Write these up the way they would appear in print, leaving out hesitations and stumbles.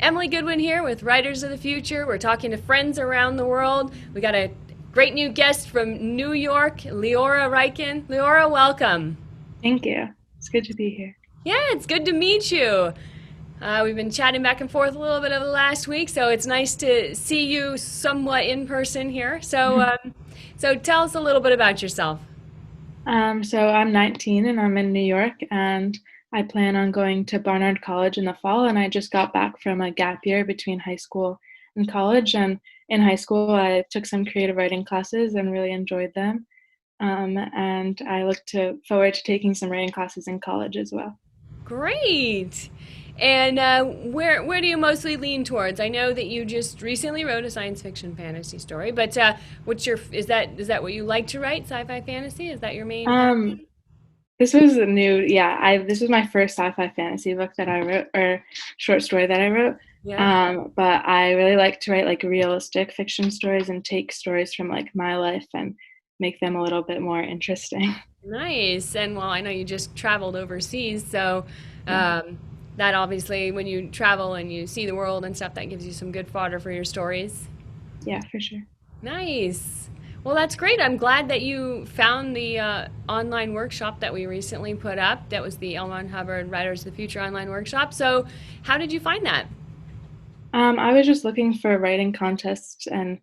Emily Goodwin here with Writers of the Future. We're talking to friends around the world. We got a great new guest from New York, Liora Reiken. Liora, welcome. Thank you. It's good to be here. Yeah, it's good to meet you. We've been chatting back and forth a little bit over the last week, so it's nice to see you somewhat in person here. So tell us a little bit about yourself. So I'm 19 and I'm in New York, and I plan on going to Barnard College in the fall. And I just got back from a gap year between high school and college. And in high school, I took some creative writing classes and really enjoyed them. And I forward to taking some writing classes in college as well. Great. And where do you mostly lean towards? I know that you just recently wrote a science fiction fantasy story, but is that what you like to write? Sci-fi fantasy? Is that your main? Um, this was a new, yeah, this was my first sci-fi fantasy book that I wrote, or short story that I wrote. Yeah. But I really like to write like realistic fiction stories and take stories from like my life and make them a little bit more interesting. Nice. And well, I know you just traveled overseas, so Yeah, that obviously, when you travel and you see the world and stuff, that gives you some good fodder for your stories. yeah, for sure. Nice. Well, that's great. I'm glad that you found the online workshop that we recently put up. That was the Hubbard Writers of the Future online workshop. So, how did you find that? I was just looking for writing contests and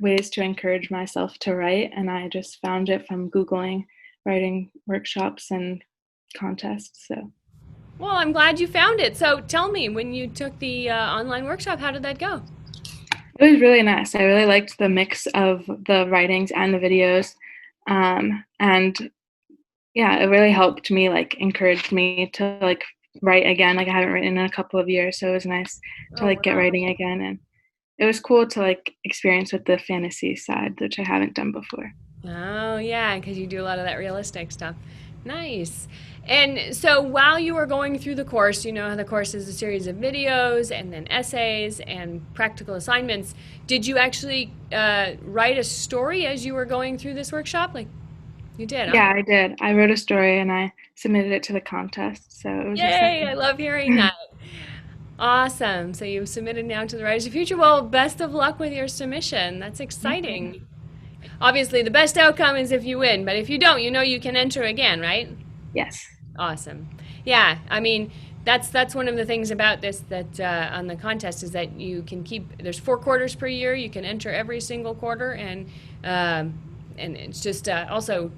ways to encourage myself to write, and I just found it from Googling writing workshops and contests. So Well, I'm glad you found it. So, tell me, when you took the online workshop, how did that go? it was really nice. I really liked the mix of the writings and the videos. And yeah, it really helped me, like encouraged me to like write again. Like I haven't written in a couple of years, so it was nice to Oh, like get wow. writing again. And it was cool to like experience with the fantasy side, which I haven't done before. Oh, yeah, because you do a lot of that realistic stuff. Nice. And so while you were going through the course, you know how the course is a series of videos and then essays and practical assignments. Did you actually write a story as you were going through this workshop? Like you did, huh? Yeah, I did. I wrote a story and I submitted it to the contest, so it was Yay, I exciting. love hearing that. Awesome. So you've submitted now to the Writers of the Future. Well, best of luck with your submission. That's Thank you. exciting. Obviously, the best outcome is if you win, but if you don't, you know you can enter again, right? Yes. Awesome. Yeah, I mean, that's one of the things about this that on the contest is that you can keep. There's 4 quarters per year. You can enter every single quarter, and it's just also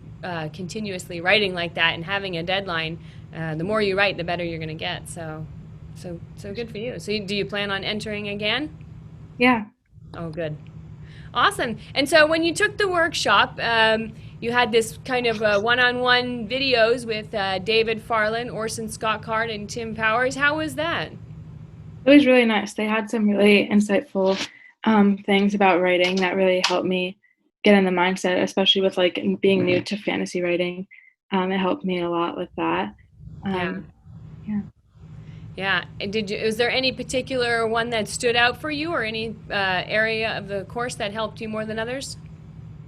continuously writing like that and having a deadline. The more you write, the better you're going to get. So good for you. So do you plan on entering again? Yeah. Oh, good. Awesome. And so when you took the workshop, you had this kind of one-on-one videos with David Farland, Orson Scott Card, and Tim Powers. How was that? It was really nice. They had some really insightful things about writing that really helped me get in the mindset, especially with like being new to fantasy writing. It helped me a lot with that. Yeah. Um, yeah. Yeah. And is there any particular one that stood out for you or any area of the course that helped you more than others?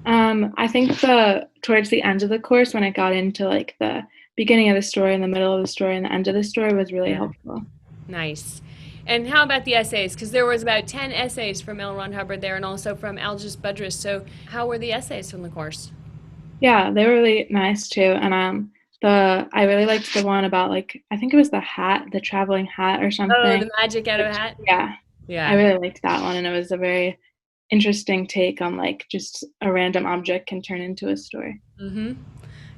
I think the towards the end of the course, when it got into like the beginning of the story and the middle of the story and the end of the story, was really Yeah. helpful. Nice. And how about the essays? Because there was about 10 essays from L. Ron Hubbard there and also from Algis Budrys. So how were the essays from the course? Yeah, they were really nice too. And the I really liked the one about like I think it was the hat, the traveling hat or Oh, something. the magic out of a Which hat? yeah, I Yeah. really liked that one, and it was a very interesting take on like just a random object can turn into a story. Mm-hmm.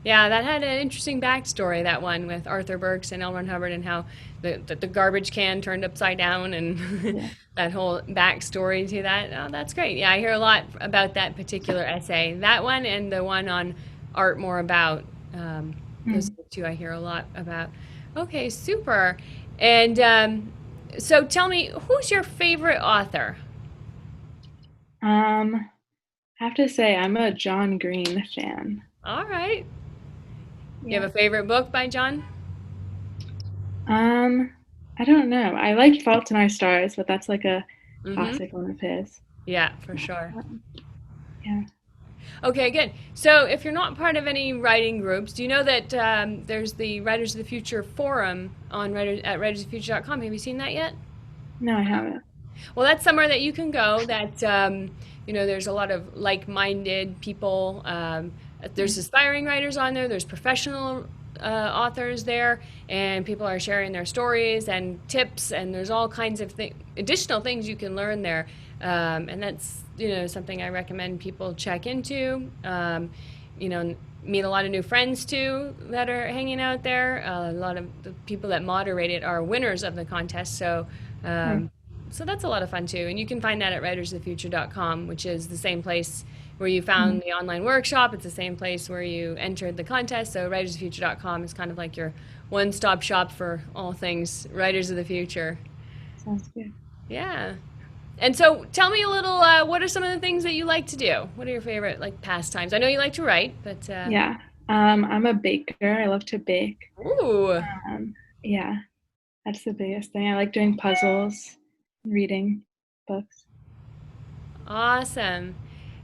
Yeah, that had an interesting backstory, that one with Arthur Burks and L. Ron Hubbard and how the garbage can turned upside down and Yeah. that whole backstory to that. Oh, that's great. Yeah, I hear a lot about that particular essay. That one and the one on art more about. Those are Mm. the two I hear a lot about. Okay, super. And so tell me, who's your favorite author? I have to say I'm a John Green fan. All right. You Yeah. have a favorite book by John? Um, I don't know. I like Fault in Our Stars, but that's like a Mm-hmm. classic one of his. Yeah, for sure. Um, yeah. Okay, good. So, if you're not part of any writing groups, do you know that there's the Writers of the Future forum on writers at writersofthefuture.com? Have you seen that yet? No, I haven't. Well, that's somewhere that you can go. That there's a lot of like-minded people. There's Mm. aspiring writers on there. There's professional authors there, and people are sharing their stories and tips. And there's all kinds of additional things you can learn there. And that's something I recommend people check into. Meet a lot of new friends too that are hanging out there. A lot of the people that moderate it are winners of the contest. Nice. So that's a lot of fun too. And you can find that at writersofthefuture.com, which is the same place where you Mm. found the online workshop. It's the same place where you entered the contest. So writersofthefuture.com is kind of like your one-stop shop for all things Writers of the Future. Sounds good. Yeah. And so tell me a little, what are some of the things that you like to do? What are your favorite like pastimes? I know you like to write, but Yeah. I'm a baker. I love to bake. ooh, Yeah, that's the biggest thing. I like doing puzzles, reading books. awesome.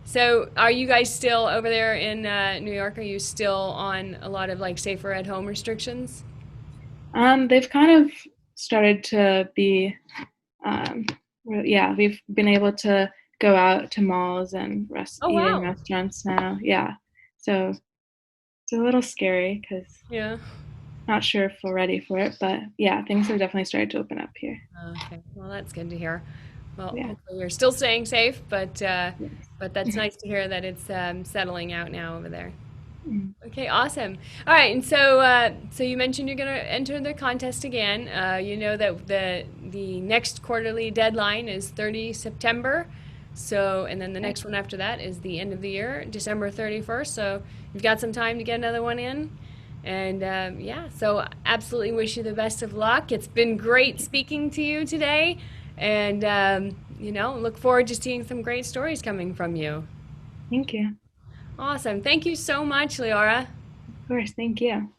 So, are you guys still over there in New York? Are you still on a lot of like safer at home restrictions? They've kind of started to be, um, yeah, we've been able to go out to malls and Oh, eat in wow. restaurants now. Yeah, so it's a little scary because Yeah. not sure if we're ready for it, but yeah, things have definitely started to open up here. Okay. Well, that's good to hear. Well, Yeah. hopefully you're still staying safe, Yes. but that's nice to hear that it's settling out now over there. Mm. Okay, awesome. All right, and so you mentioned you're going to enter the contest again. You know that the next quarterly deadline is 30 September. So, and then the Okay. next one after that is the end of the year, December 31st. So you've got some time to get another one in. And yeah, so absolutely wish you the best of luck. It's been great speaking to you today, and look forward to seeing some great stories coming from you. Thank you. Awesome. Thank you so much, Leora. Of course. Thank you.